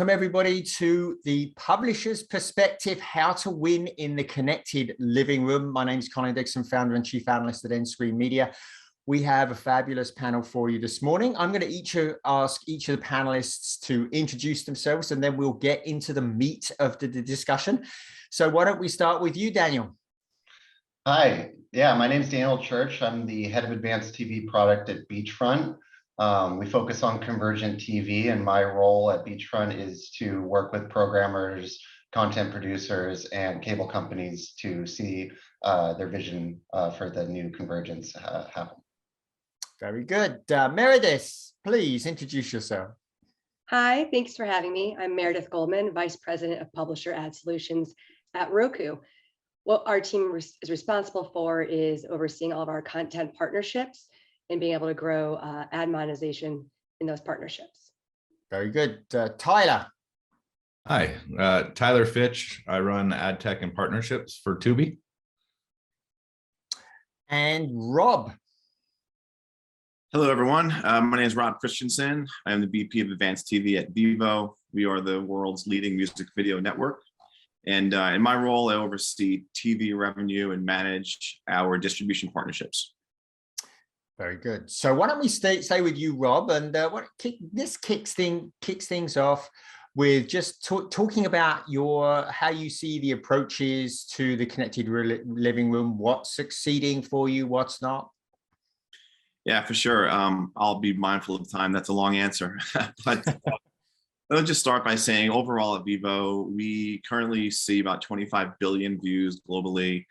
Welcome everybody to the Publisher's Perspective, How to Win in the Connected Living Room. My name is Colin Dixon, founder and chief analyst at Endscreen Media. We have a fabulous panel for you this morning. I'm going to ask each of the panelists to introduce themselves, and then we'll get into the meat of the discussion. So why don't we start with you, Daniel? Hi, my name is Daniel Church. I'm the head of advanced TV product at Beachfront. We focus on convergent TV, and my role at Beachfront is to work with programmers, content producers, and cable companies to see their vision for the new convergence happen. Very good. Meredith, please introduce yourself. Hi, thanks for having me. I'm Meredith Goldman, Vice President of Publisher Ad Solutions at Roku. What our team is responsible for is overseeing all of our content partnerships and being able to grow ad monetization in those partnerships. Very good. Tyler. Hi, Tyler Fitch. I run ad tech and partnerships for Tubi. And Rob. Hello, everyone. My name is Rob Christensen. I am the VP of Advanced TV at Vivo. We are the world's leading music video network. And in my role, I oversee TV revenue and manage our distribution partnerships. Very good. So why don't we stay with you, Rob, and this kicks things off with just talking about how you see the approaches to the connected living room, what's succeeding for you, what's not. Yeah, for sure. I'll be mindful of time. That's a long answer. But I'll just start by saying overall at Vivo, we currently see about 25 billion views globally.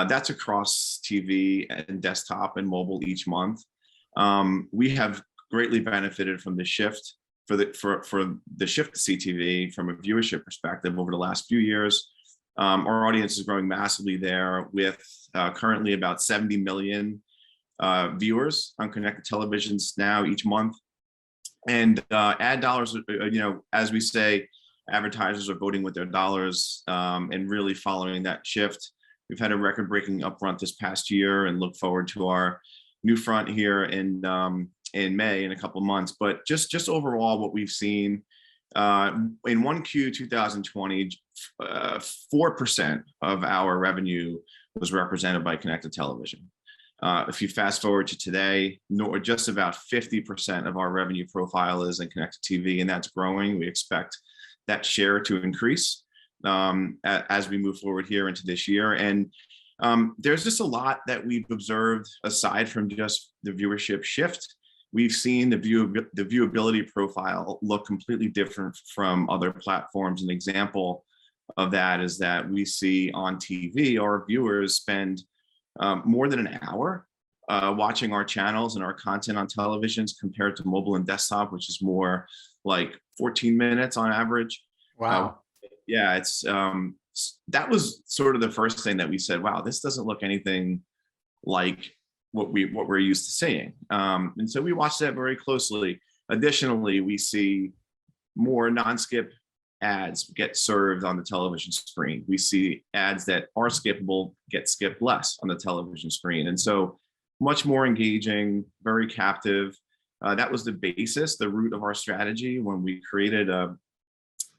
That's across TV and desktop and mobile each month. We have greatly benefited from the shift for the shift to CTV from a viewership perspective over the last few years. Our audience is growing massively there with currently about 70 million viewers on connected televisions now each month. And ad dollars, as we say, advertisers are voting with their dollars and really following that shift. We've had a record-breaking upfront this past year and look forward to our new front here in May in a couple of months. But just overall, what we've seen in 1Q 2020, 4% of our revenue was represented by connected television. If you fast forward to today, just about 50% of our revenue profile is in connected TV, and that's growing. We expect that share to increase as we move forward here into this year. And there's just a lot that we've observed aside from just the viewership shift. We've seen the viewability profile look completely different from other platforms. An example of that is that we see on TV, our viewers spend more than an hour watching our channels and our content on televisions compared to mobile and desktop, which is more like 14 minutes on average. Wow. Yeah, it's that was sort of the first thing that we said, wow, this doesn't look anything like what we're used to seeing. And so we watched that very closely. Additionally, we see more non-skip ads get served on the television screen. We see ads that are skippable get skipped less on the television screen. And so much more engaging, very captive. That was the basis, the root of our strategy when we created a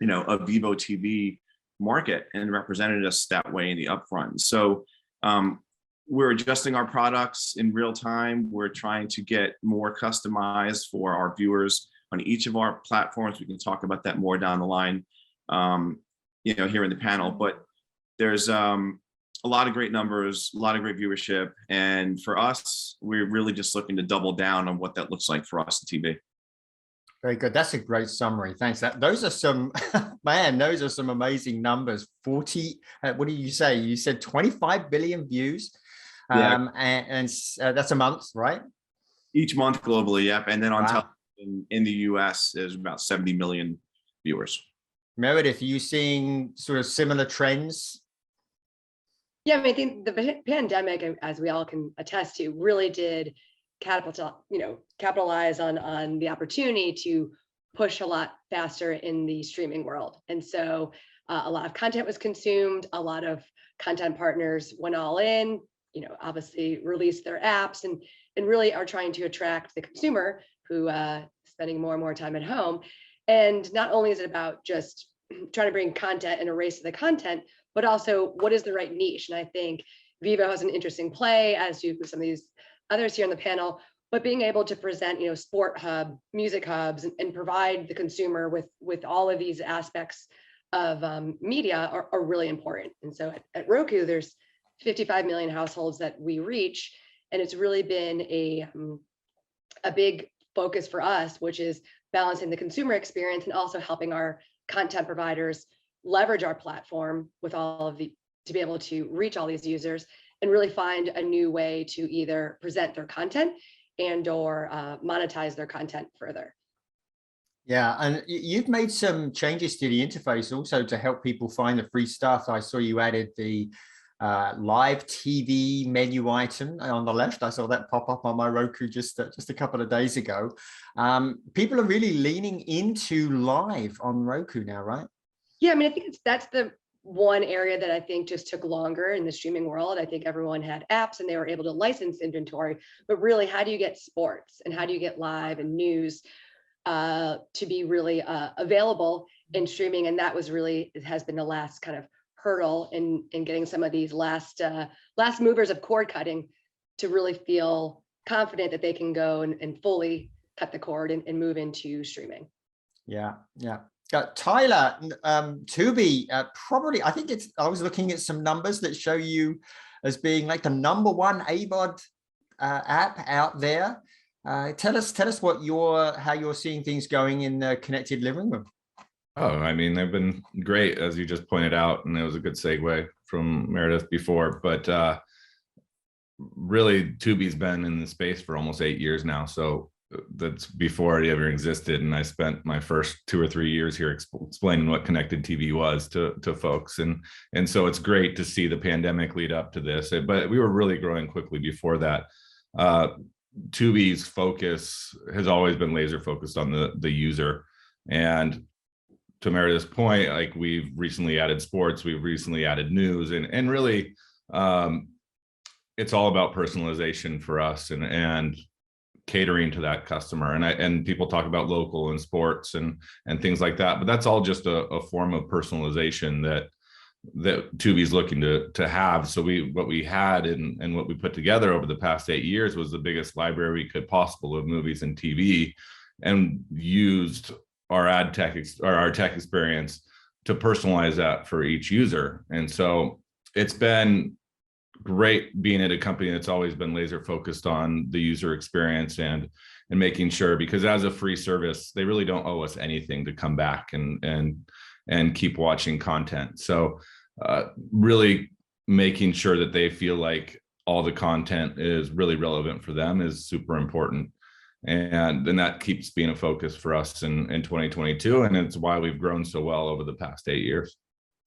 Vivo TV market and represented us that way in the upfront. So we're adjusting our products in real time. We're trying to get more customized for our viewers on each of our platforms. We can talk about that more down the line, here in the panel. But there's a lot of great numbers, a lot of great viewership, and for us, we're really just looking to double down on what that looks like for us in TV. Very good. That's a great summary. Thanks. Those are some, man, those are some amazing numbers. 40, what did you say? You said 25 billion views. Yeah. And that's a month, right? Each month globally, yep. And then on Wow. television in the US, there's about 70 million viewers. Meredith, are you seeing sort of similar trends? Yeah, I think the pandemic, as we all can attest to, really did capitalize on the opportunity to push a lot faster in the streaming world. And so a lot of content was consumed, a lot of content partners went all in, obviously released their apps and really are trying to attract the consumer who spending more and more time at home. And not only is it about just trying to bring content and a race to the content, but also what is the right niche? And I think Vivo has an interesting play, as do some of these others here on the panel, but being able to present, sport hub, music hubs, and provide the consumer with all of these aspects of media are really important. And so at Roku, there's 55 million households that we reach, and it's really been a big focus for us, which is balancing the consumer experience and also helping our content providers leverage our platform with all of to be able to reach all these users and really find a new way to either present their content and or monetize their content further. Yeah, and you've made some changes to the interface also to help people find the free stuff. I saw you added the live TV menu item on the left. I saw that pop up on my Roku just a couple of days ago. People are really leaning into live on Roku now, right? Yeah, I mean, I think that's the one area that I think just took longer in the streaming world. I think everyone had apps and they were able to license inventory, but really, how do you get sports and how do you get live and news to be really available in streaming? And that was really, it has been the last kind of hurdle in getting some of these last movers of cord cutting to really feel confident that they can go and fully cut the cord and move into streaming. Yeah. Tyler, Tubi, probably, I think I was looking at some numbers that show you as being like the #1 AVOD app out there. Tell us how you're seeing things going in the connected living room. Oh, I mean, they've been great, as you just pointed out, and it was a good segue from Meredith before, but really Tubi's been in the space for almost 8 years now. So that's before it ever existed. And I spent my first 2 or 3 years here explaining what connected TV was to folks. And so it's great to see the pandemic lead up to this, but we were really growing quickly before that. Tubi's focus has always been laser focused on the user. And to Meredith's point, like, we've recently added sports, we've recently added news, and really it's all about personalization for us and catering to that customer. And people talk about local and sports and things like that, but that's all just a form of personalization that Tubi's looking to have. So what we had and what we put together over the past 8 years was the biggest library we could possible of movies and TV, and used our tech experience to personalize that for each user. And so it's been great being at a company that's always been laser focused on the user experience and making sure, because as a free service, they really don't owe us anything to come back and keep watching content. So really making sure that they feel like all the content is really relevant for them is super important. And then that keeps being a focus for us in 2022. And it's why we've grown so well over the past 8 years.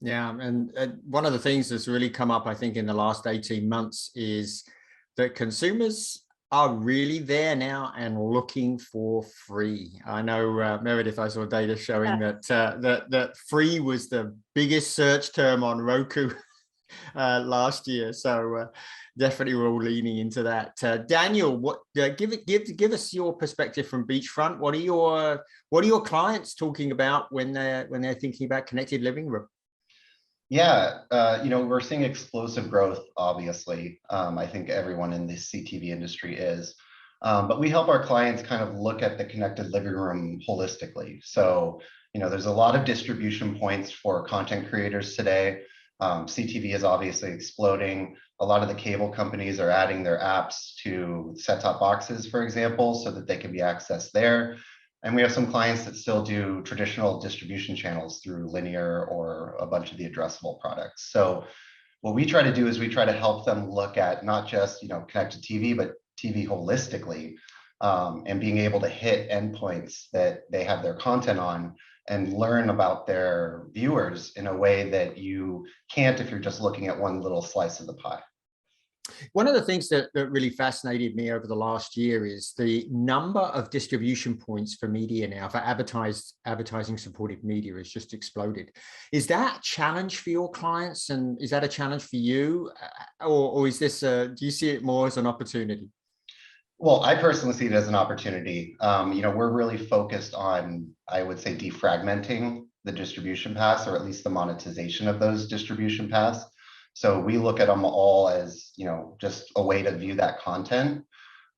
Yeah, and one of the things that's really come up, I think, in the last 18 months is that consumers are really there now and looking for free. I know, Meredith, I saw data showing that free was the biggest search term on Roku last year. So definitely we're all leaning into that. Daniel, give us your perspective from Beachfront. What are your clients talking about when they're thinking about connected living room? Yeah, we're seeing explosive growth, obviously. I think everyone in the CTV industry is. But we help our clients kind of look at the connected living room holistically. So, there's a lot of distribution points for content creators today. CTV is obviously exploding. A lot of the cable companies are adding their apps to set-top boxes, for example, so that they can be accessed there. And we have some clients that still do traditional distribution channels through linear or a bunch of the addressable products. So what we try to do is we try to help them look at not just connected TV, but TV holistically, and being able to hit endpoints that they have their content on and learn about their viewers in a way that you can't if you're just looking at one little slice of the pie. One of the things that really fascinated me over the last year is the number of distribution points for media now, for advertising supported media, has just exploded. Is that a challenge for your clients, and is that a challenge for you, or is this do you see it more as an opportunity? Well, I personally see it as an opportunity. We're really focused on, I would say, defragmenting the distribution paths, or at least the monetization of those distribution paths. So we look at them all as, just a way to view that content.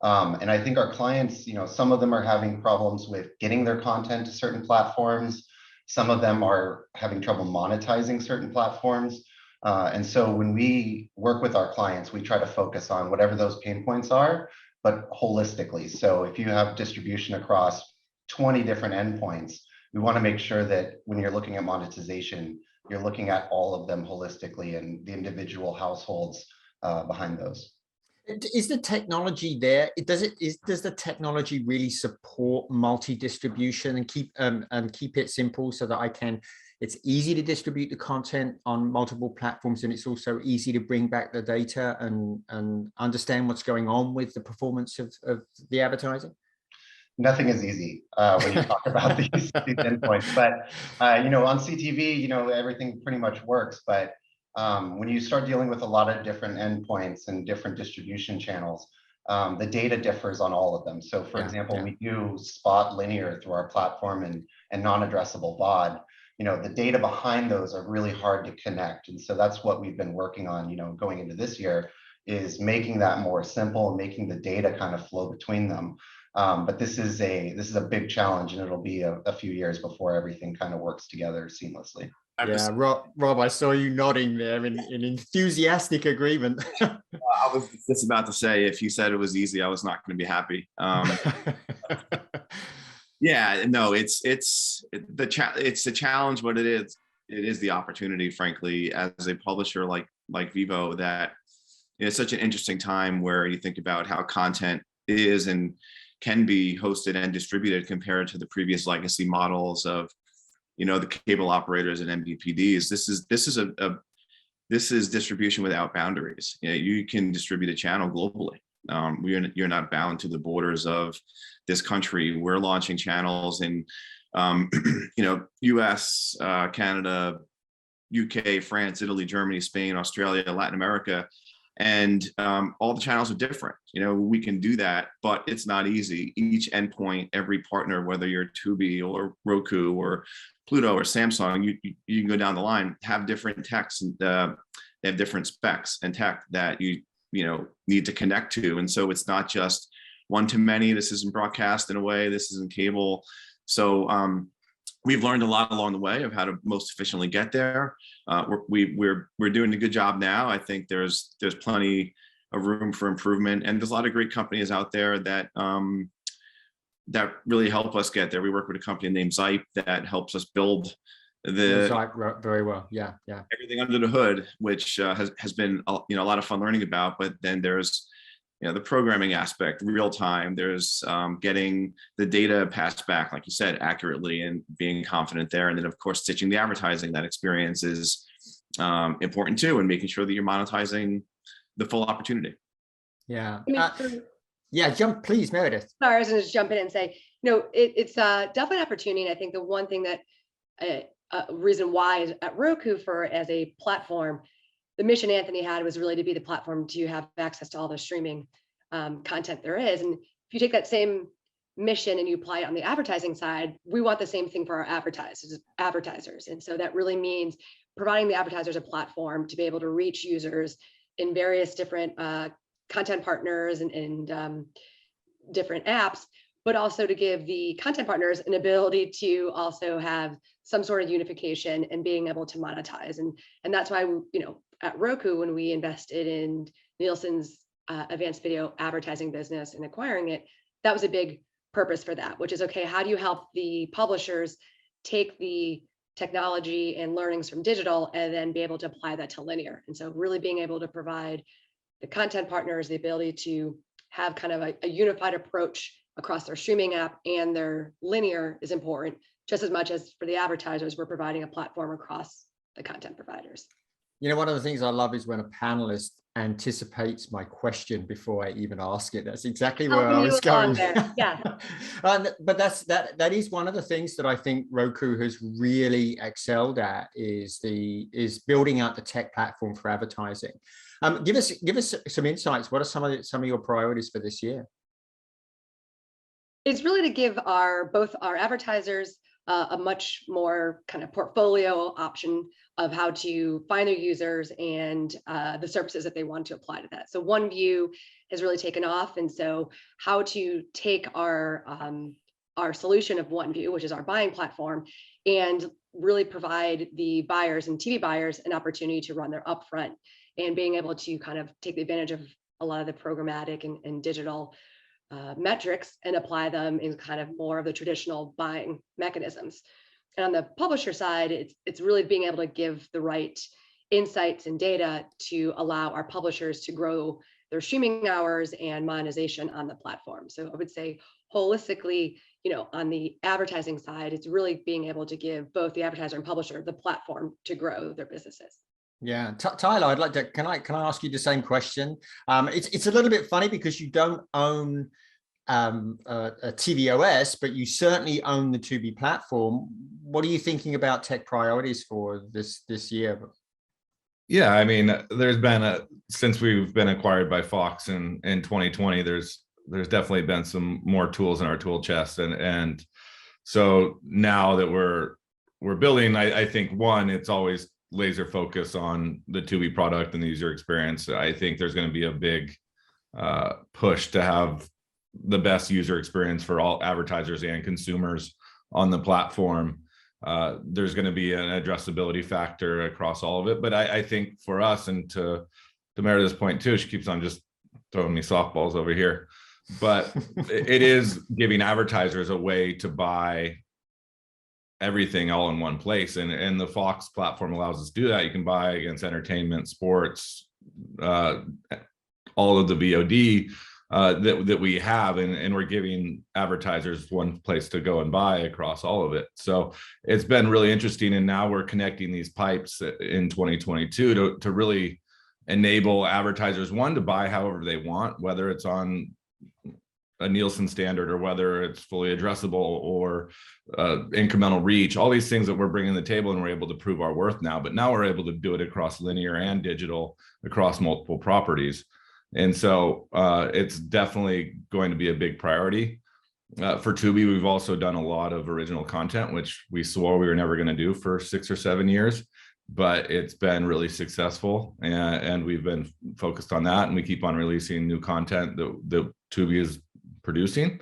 And I think our clients, some of them are having problems with getting their content to certain platforms. Some of them are having trouble monetizing certain platforms. And so when we work with our clients, we try to focus on whatever those pain points are, but holistically. So if you have distribution across 20 different endpoints, we want to make sure that when you're looking at monetization, you're looking at all of them holistically and the individual households behind those. Is the technology there? Does the technology really support multi-distribution and keep it simple so that it's easy to distribute the content on multiple platforms, and it's also easy to bring back the data and understand what's going on with the performance of the advertising? Nothing is easy when you talk about these endpoints, but on CTV, everything pretty much works. But when you start dealing with a lot of different endpoints and different distribution channels, the data differs on all of them. So for example, we do spot linear through our platform and non-addressable VOD. The data behind those are really hard to connect. And so that's what we've been working on, going into this year, is making that more simple and making the data kind of flow between them. But this is a big challenge, and it'll be a few years before everything kind of works together seamlessly. Yeah, Rob, I saw you nodding there in enthusiastic agreement. I was just about to say, if you said it was easy, I was not going to be happy. Yeah, no, it's the challenge, but it is the opportunity, frankly, as a publisher like Vivo, that it's such an interesting time where you think about how content is and can be hosted and distributed compared to the previous legacy models of the cable operators and MVPDs. This is distribution without boundaries. You can distribute a channel globally. You're not bound to the borders of this country. We're launching channels in US, Canada, UK, France, Italy, Germany, Spain, Australia, Latin America, and all the channels are different. We can do that, but it's not easy. Each endpoint, every partner, whether you're Tubi or Roku or Pluto or Samsung, you can go down the line, have different techs, and they have different specs and tech that you need to connect to. And so it's not just one to many. This isn't broadcast in a way, this isn't cable. So we've learned a lot along the way of how to most efficiently get there. We're doing a good job now. I think there's plenty of room for improvement, and there's a lot of great companies out there that really help us get there. We work with a company named Zype that helps us build Zype very well. Yeah. Everything under the hood, which has been a lot of fun learning about. But then there's the programming aspect, real time. There's getting the data passed back, like you said, accurately, and being confident there. And then of course stitching the advertising. That experience is important too, and making sure that you're monetizing the full opportunity. Yeah. Please, Meredith. Sorry, I was going to just jump in and say, it's definitely an opportunity. And I think the one thing that reason why is at Roku as a platform, the mission Anthony had was really to be the platform to have access to all the streaming content there is. And if you take that same mission and you apply it on the advertising side, we want the same thing for our advertisers. And so that really means providing the advertisers a platform to be able to reach users in various different content partners and different apps, but also to give the content partners an ability to also have some sort of unification and being able to monetize. And that's why, at Roku, when we invested in Nielsen's advanced video advertising business and acquiring it, that was a big purpose for that, which is, okay, how do you help the publishers take the technology and learnings from digital and then be able to apply that to linear? And so really being able to provide the content partners the ability to have kind of a unified approach across their streaming app and their linear is important, just as much as for the advertisers, we're providing a platform across the content providers. One of the things I love is when a panelist anticipates my question before I even ask it. That's exactly where I was going. Yeah. But that is one of the things that I think Roku has really excelled at is building out the tech platform for advertising. Give us some insights. What are some of your priorities for this year? It's really to give both our advertisers a much more kind of portfolio option of how to find their users and the services that they want to apply to that. So One View has really taken off, and so how to take our solution of One View, which is our buying platform, and really provide the buyers and TV buyers an opportunity to run their upfront, and being able to kind of take advantage of a lot of the programmatic and digital metrics and apply them in kind of more of the traditional buying mechanisms. And on the publisher side, it's really being able to give the right insights and data to allow our publishers to grow their streaming hours and monetization on the platform. So I would say holistically, on the advertising side, it's really being able to give both the advertiser and publisher the platform to grow their businesses. Yeah, Tyler, I'd like to. Can I ask you the same question? It's a little bit funny because you don't own a tvOS, but you certainly own the Tubi platform. What are you thinking about tech priorities for this year? Yeah, I mean, there's been since we've been acquired by Fox in 2020, there's definitely been some more tools in our tool chest, and so now that we're building, I think one, it's always laser focus on the Tubi product and the user experience. I think there's going to be a big push to have the best user experience for all advertisers and consumers on the platform. There's going to be an addressability factor across all of it, but I think for us, and to Meredith's point too, she keeps on just throwing me softballs over here, but it is giving advertisers a way to buy everything all in one place, and the Fox platform allows us to do that. You can buy against entertainment, sports, all of the VOD that we have, and we're giving advertisers one place to go and buy across all of it. So it's been really interesting, and now we're connecting these pipes in 2022 to really enable advertisers, one, to buy however they want, whether it's on a Nielsen standard or whether it's fully addressable or incremental reach, all these things that we're bringing to the table, and we're able to prove our worth now. But now we're able to do it across linear and digital, across multiple properties. And so it's definitely going to be a big priority. For Tubi, we've also done a lot of original content, which we swore we were never going to do for 6 or 7 years, but it's been really successful, and we've been focused on that, and we keep on releasing new content that Tubi is producing,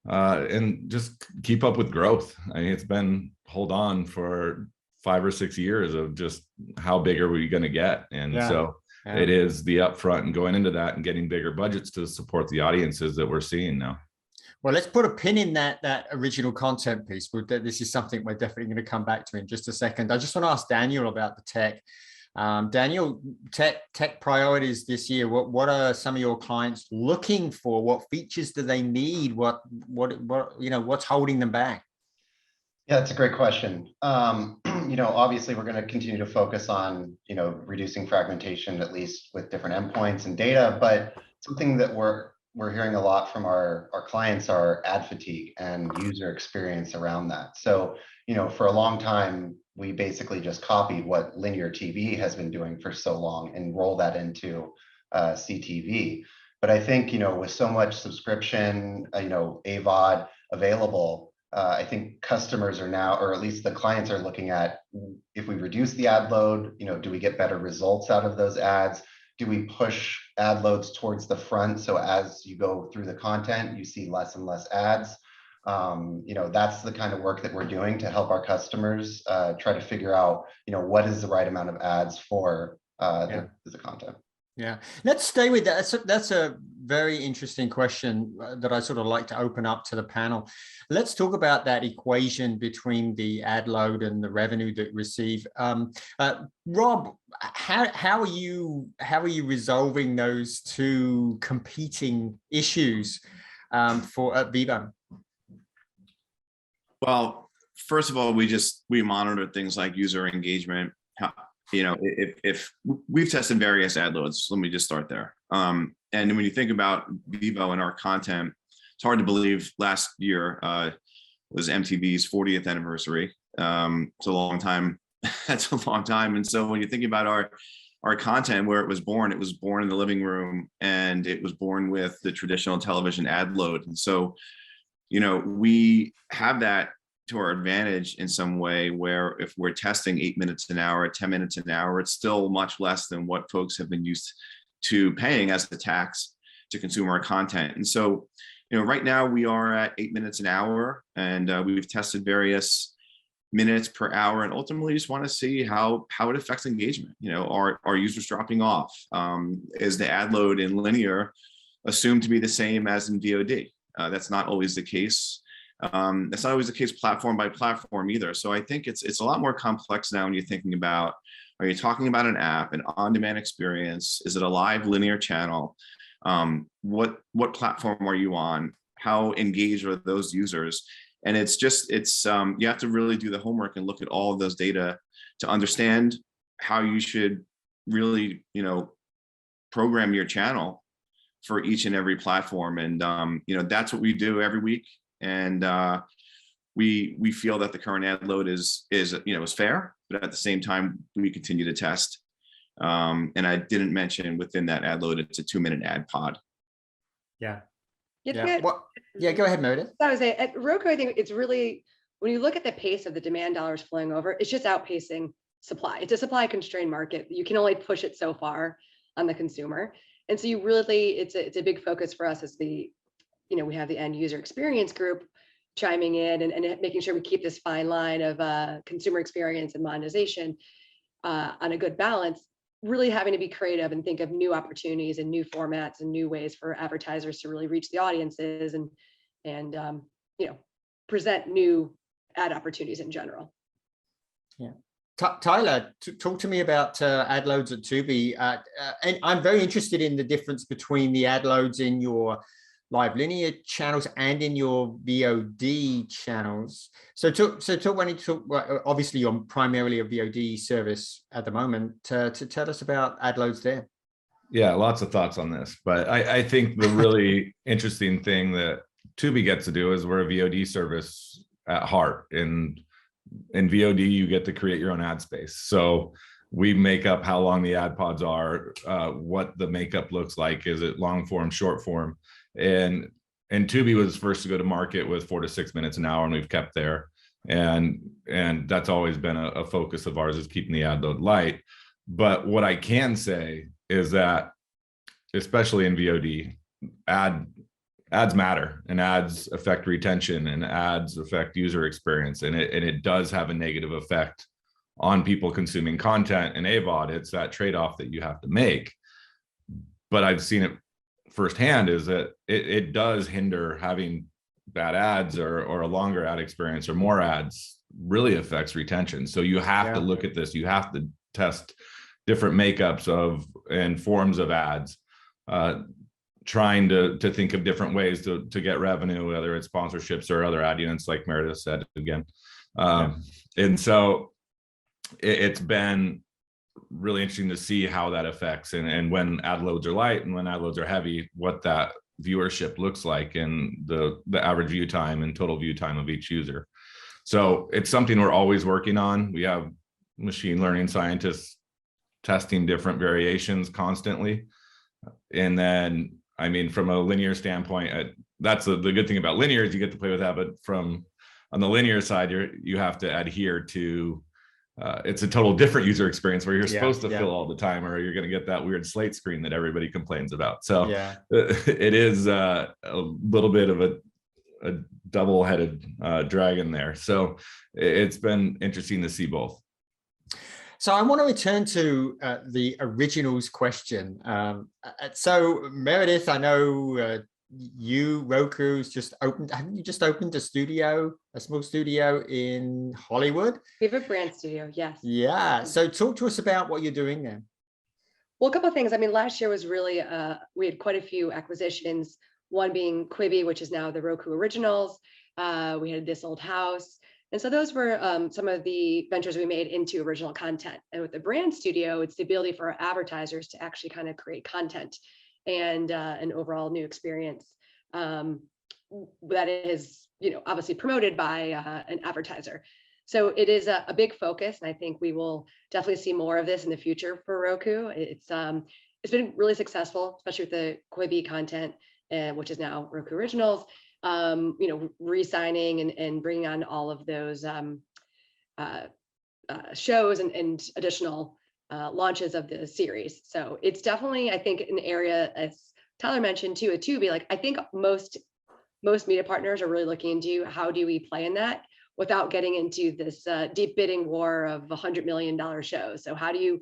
and just keep up with growth. I mean, it's been hold on for 5 or 6 years of just how big are we going to get, and it is the upfront and going into that and getting bigger budgets to support the audiences that we're seeing now. Well, let's put a pin in that original content piece. This is something we're definitely going to come back to in just a second. I just want to ask Daniel about the tech. Daniel, tech priorities this year. What are some of your clients looking for? What features do they need? What's holding them back? Yeah, that's a great question. Obviously we're going to continue to focus on, reducing fragmentation, at least with different endpoints and data, but something that we're hearing a lot from our clients are ad fatigue and user experience around that. So, for a long time, we basically just copied what linear TV has been doing for so long and roll that into CTV. But I think, with so much subscription, AVOD available, I think customers are now, or at least the clients are looking at, if we reduce the ad load, do we get better results out of those ads? Do we push ad loads towards the front? So as you go through the content, you see less and less ads. That's the kind of work that we're doing to help our customers try to figure out, what is the right amount of ads for the content. Yeah, let's stay with that. That's a very interesting question that I sort of like to open up to the panel. Let's talk about that equation between the ad load and the revenue that you receive. Rob, how are you resolving those two competing issues at Vivo? Well, first of all, we monitor things like user engagement. If we've tested various ad loads, let me just start there. And when you think about Vivo and our content, it's hard to believe last year was MTV's 40th anniversary. It's a long time. That's a long time. And so when you think about our content, where it was born in the living room, and it was born with the traditional television ad load. And so we have that to our advantage in some way, where if we're testing 8 minutes an hour, 10 minutes an hour, it's still much less than what folks have been used to paying as a tax to consume our content. And so, right now we are at 8 minutes an hour, and we've tested various minutes per hour, and ultimately just want to see how it affects engagement. Are users dropping off? Is the ad load in linear assumed to be the same as in VOD? That's not always the case. That's not always the case platform by platform either. So I think it's a lot more complex now when you're thinking about, are you talking about an app, an on-demand experience? Is it a live linear channel? What platform are you on? How engaged are those users? And you have to really do the homework and look at all of those data to understand how you should really, program your channel for each and every platform. And, that's what we do every week. And we feel that the current ad load is fair, but at the same time, we continue to test. And I didn't mention within that ad load, it's a 2-minute ad pod. Yeah. Yeah. Go ahead, Meredith. I would say at Roku, I think it's really, when you look at the pace of the demand dollars flowing over, it's just outpacing supply. It's a supply constrained market. You can only push it so far on the consumer. And so it's a big focus for us as we have the end user experience group chiming in and making sure we keep this fine line of consumer experience and monetization on a good balance, really having to be creative and think of new opportunities and new formats and new ways for advertisers to really reach the audiences and present new ad opportunities in general. Yeah. Tyler, talk to me about ad loads at Tubi. And I'm very interested in the difference between the ad loads in your live linear channels and in your VOD channels. So obviously you're primarily a VOD service at the moment. To tell us about ad loads there. Yeah, lots of thoughts on this, but I think the really interesting thing that Tubi gets to do is we're a VOD service at heart. And in VOD, you get to create your own ad space. So we make up how long the ad pods are, what the makeup looks like. Is it long form, short form? And Tubi was first to go to market with 4 to 6 minutes an hour, and we've kept there. And that's always been a focus of ours, is keeping the ad load light. But what I can say is that, especially in VOD, ads matter, and ads affect retention, and ads affect user experience, and it does have a negative effect on people consuming content in AVOD. It's that trade-off that you have to make. But I've seen it firsthand, is that it does hinder. Having bad ads or a longer ad experience or more ads really affects retention. So you have to look at this. You have to test different makeups and forms of ads, trying to think of different ways to get revenue, whether it's sponsorships or other ad units, like Meredith said again. And so it's been really interesting to see how that affects, and when ad loads are light and when ad loads are heavy, what that viewership looks like, and the average view time and total view time of each user. So it's something we're always working on. We have machine learning scientists testing different variations constantly. And then, I mean, from a linear standpoint, that's the good thing about linear, is you get to play with that. But on the linear side, you have to adhere to, it's a total different user experience where you're supposed to fill all the time, or you're going to get that weird slate screen that everybody complains about. So it is a little bit of a double-headed dragon there. So it's been interesting to see both. So I want to return to the originals question. So Meredith, I know Roku's just opened. Haven't you just opened a small studio in Hollywood? We have a brand studio, yes. Yeah. So talk to us about what you're doing there. Well, a couple of things. I mean, last year was really, we had quite a few acquisitions, one being Quibi, which is now the Roku Originals. We had This Old House. And so those were some of the ventures we made into original content. And with the brand studio, it's the ability for our advertisers to actually kind of create content and an overall new experience that is, obviously promoted by an advertiser. So it is a big focus, and I think we will definitely see more of this in the future for Roku. It's been really successful, especially with the Quibi content, which is now Roku Originals. re-signing and bringing on all of those shows and additional launches of the series. So it's definitely, I think, an area, as Tyler mentioned too, at Tubi, like I think most media partners are really looking into how do we play in that without getting into this deep bidding war of $100 million shows. So how do you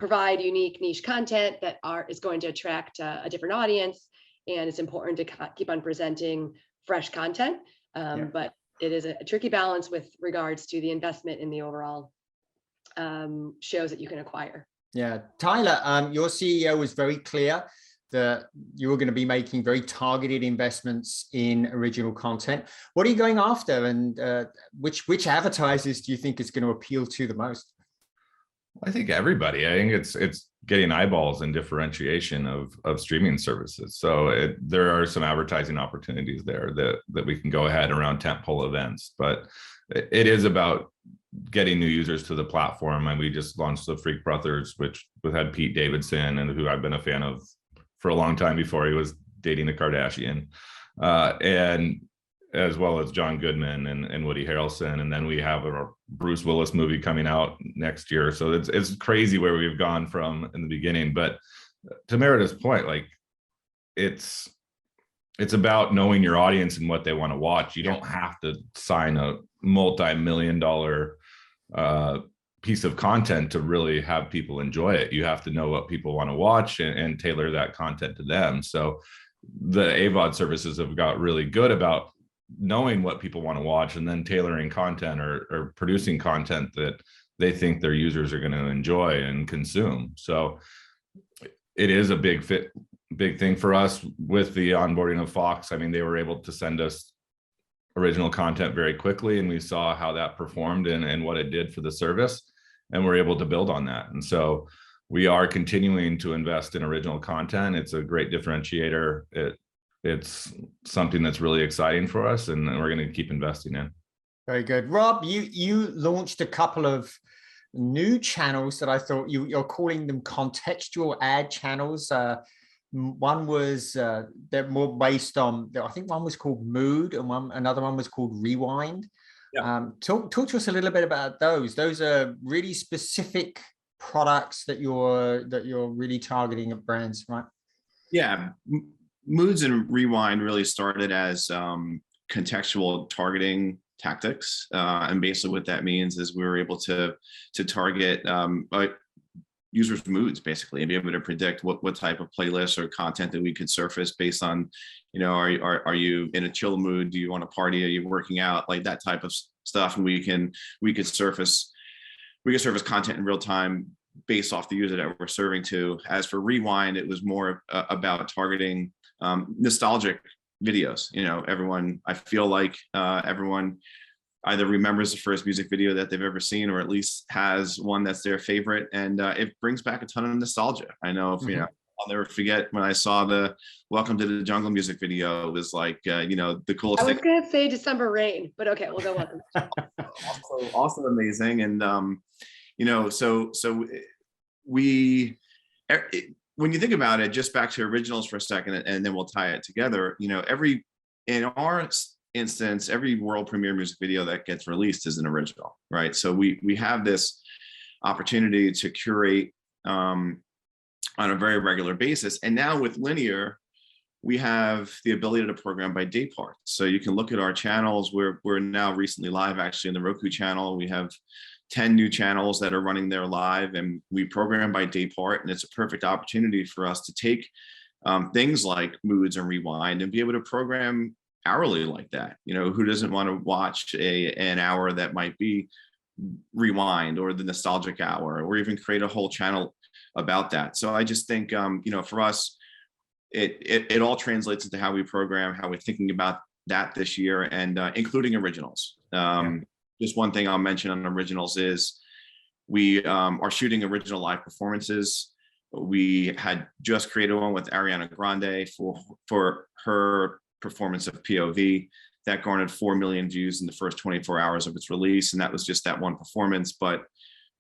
provide unique niche content that is going to attract a different audience? And it's important to keep on presenting fresh content, but it is a tricky balance with regards to the investment in the overall shows that you can acquire. Yeah, Tyler, your CEO was very clear that you were going to be making very targeted investments in original content. What are you going after, and which advertisers do you think is going to appeal to the most? I think everybody. I think it's getting eyeballs and differentiation of streaming services. So there are some advertising opportunities there that we can go ahead around tentpole events, but it is about getting new users to the platform. And we just launched the Freak Brothers, which had Pete Davidson, and who I've been a fan of for a long time before he was dating the Kardashian, and as well as John Goodman and Woody Harrelson. And then we have a Bruce Willis movie coming out next year. So it's crazy where we've gone from in the beginning. But to Meredith's point, like it's about knowing your audience and what they want to watch. You don't have to sign a multi-million-dollar piece of content to really have people enjoy it. You have to know what people want to watch and tailor that content to them. So the AVOD services have got really good about knowing what people want to watch and then tailoring content or producing content that they think their users are going to enjoy and consume. So it is a big thing for us with the onboarding of Fox. I mean, they were able to send us original content very quickly, and we saw how that performed and what it did for the service, and we're able to build on that. And so we are continuing to invest in original content. It's a great differentiator. It's something that's really exciting for us, and we're going to keep investing in. Very good. Rob, you launched a couple of new channels that I thought you're calling them contextual ad channels. One was they're more based on, I think one was called Mood, and another one was called Rewind. Yeah. Talk to us a little bit about those. Those are really specific products that you're really targeting at brands, right? Yeah. Moods and Rewind really started as contextual targeting tactics, and basically what that means is we were able to target users' moods basically, and be able to predict what type of playlists or content that we could surface based on, are you in a chill mood? Do you want to party? Are you working out? Like that type of stuff, and we could surface content in real time based off the user that we're serving to. As for Rewind, it was more about targeting nostalgic videos. I feel like everyone either remembers the first music video that they've ever seen, or at least has one that's their favorite, and it brings back a ton of nostalgia. I know if I'll never forget when I saw the Welcome to the Jungle music video. It was like the coolest I was gonna say December Rain, but okay, we'll go on. also amazing. And when you think about it, just back to originals for a second, and then we'll tie it together. In our instance, every world premiere music video that gets released is an original, right? So we have this opportunity to curate on a very regular basis. And now with linear, we have the ability to program by day part. So you can look at our channels. We're now recently live actually in the Roku channel. We have 10 new channels that are running there live, and we program by day part. And it's a perfect opportunity for us to take things like Moods and Rewind and be able to program hourly like that. Who doesn't want to watch an hour that might be Rewind or the nostalgic hour, or even create a whole channel about that. So I just think, for us, it all translates into how we program, how we're thinking about that this year, and including originals. Just one thing I'll mention on originals is we are shooting original live performances. We had just created one with Ariana Grande for her performance of POV that garnered 4 million views in the first 24 hours of its release, and that was just that one performance. But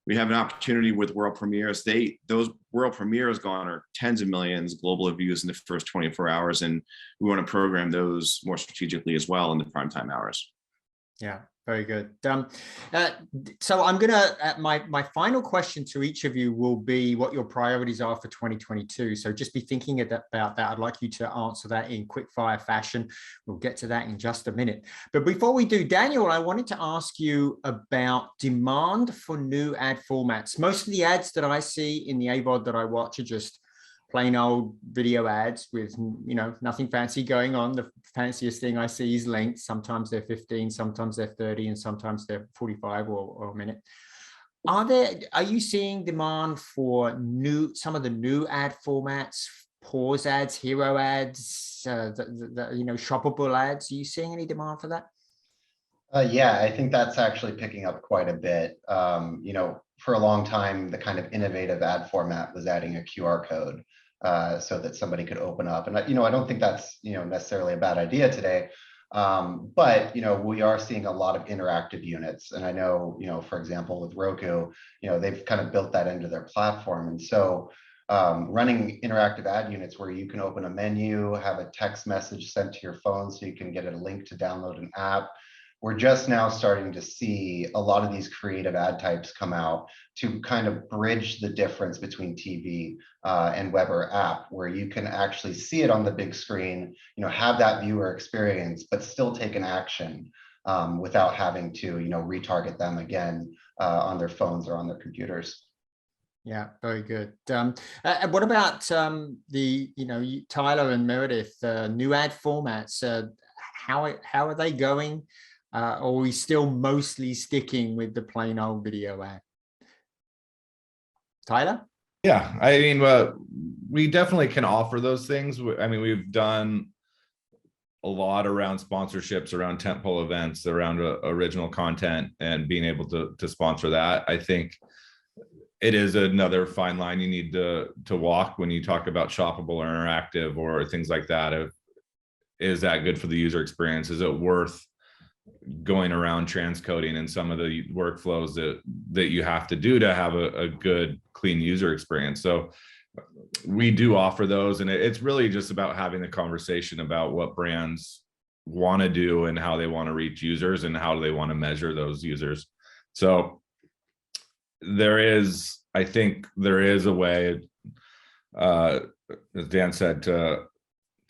we have an opportunity with world premieres. Those world premieres garner tens of millions global views in the first 24 hours, and we want to program those more strategically as well in the primetime hours. Yeah, very good. So I'm gonna my final question to each of you will be what your priorities are for 2022. So just be thinking about that. I'd like you to answer that in quick fire fashion. We'll get to that in just a minute. But before we do, Daniel, I wanted to ask you about demand for new ad formats. Most of the ads that I see in the AVOD that I watch are just plain old video ads with, nothing fancy going on. The fanciest thing I see is length. Sometimes they're 15, sometimes they're 30, and sometimes they're 45 or a minute. Are you seeing demand for some of the new ad formats, pause ads, hero ads, shoppable ads? Are you seeing any demand for that? Yeah, I think that's actually picking up quite a bit. For a long time, the kind of innovative ad format was adding a QR code so that somebody could open up. And, I don't think that's, necessarily a bad idea today. But, we are seeing a lot of interactive units. And I know, for example, with Roku, they've kind of built that into their platform. And so running interactive ad units where you can open a menu, have a text message sent to your phone so you can get a link to download an app. We're just now starting to see a lot of these creative ad types come out to kind of bridge the difference between TV and web or app, where you can actually see it on the big screen, have that viewer experience, but still take an action without having to, retarget them again on their phones or on their computers. Yeah, very good. What about Tyler and Meredith, new ad formats? How are they going? Or are we still mostly sticking with the plain old video ad? Tyler? Yeah, I mean, we definitely can offer those things. I mean, we've done a lot around sponsorships, around tentpole events, around original content, and being able to sponsor that. I think it is another fine line you need to walk when you talk about shoppable or interactive or things like that. Is that good for the user experience? Is it worth going around transcoding and some of the workflows that you have to do to have a good, clean user experience? So we do offer those, and it's really just about having the conversation about what brands want to do and how they want to reach users and how they want to measure those users. So I think there is a way, as Dan said, to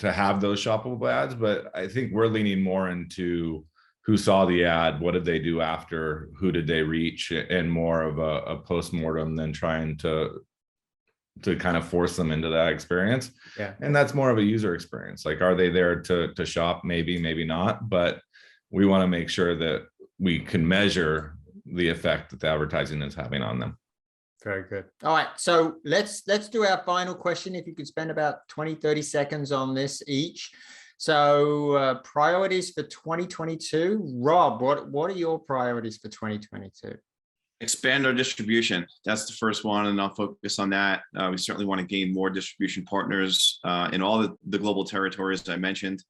have those shoppable ads, but I think we're leaning more into who saw the ad, what did they do after, who did they reach, and more of a post-mortem than trying to kind of force them into that experience. Yeah. And that's more of a user experience. Like, are they there to shop? Maybe, maybe not, but we want to make sure that we can measure the effect that the advertising is having on them. Very good. All right, so let's do our final question. If you could spend about 20-30 seconds on this each. So priorities for 2022. Rob, what are your priorities for 2022? Expand our distribution. That's the first one, and I'll focus on that. We certainly want to gain more distribution partners in all the global territories I mentioned.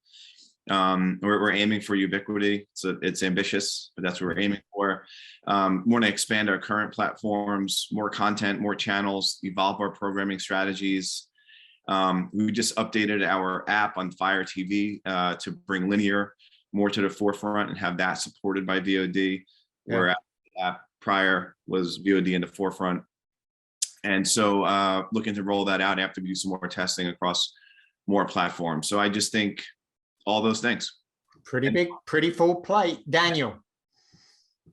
We're aiming for ubiquity, so it's ambitious, but that's what we're aiming for. Want to expand our current platforms, more content, more channels, evolve our programming strategies. We just updated our app on Fire TV to bring linear more to the forefront and have that supported by VOD, where the app prior was VOD in the forefront. And so looking to roll that out after we do some more testing across more platforms. So I just think all those things. Pretty big, pretty full plate. Daniel.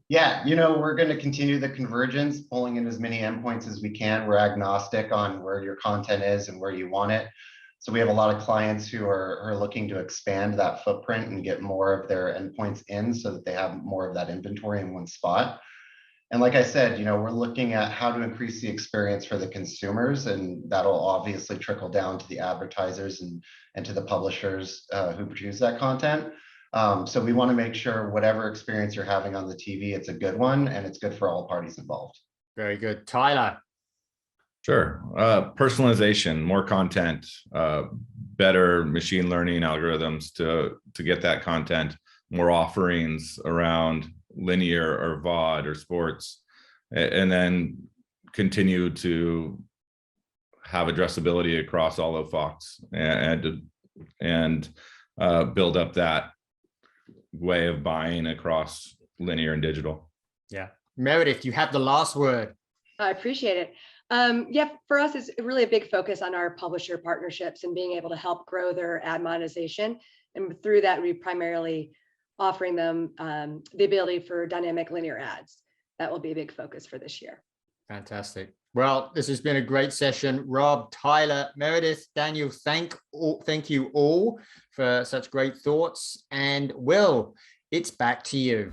Yeah, we're going to continue the convergence, pulling in as many endpoints as we can. We're agnostic on where your content is and where you want it. So we have a lot of clients who are looking to expand that footprint and get more of their endpoints in so that they have more of that inventory in one spot. And like I said, we're looking at how to increase the experience for the consumers, and that'll obviously trickle down to the advertisers and to the publishers who produce that content. So we want to make sure whatever experience you're having on the TV, it's a good one and it's good for all parties involved. Very good. Tyler. Sure. Personalization, more content, better machine learning algorithms to get that content, more offerings around linear or VOD or sports, and then continue to have addressability across all of Fox and build up that way of buying across linear and digital. Yeah. Meredith, you have the last word. I appreciate it. Yeah, for us, it's really a big focus on our publisher partnerships and being able to help grow their ad monetization. And through that, we primarily offering them the ability for dynamic linear ads. That will be a big focus for this year. Fantastic. Well, this has been a great session. Rob, Tyler, Meredith, Daniel, thank you all for such great thoughts. And Will, it's back to you.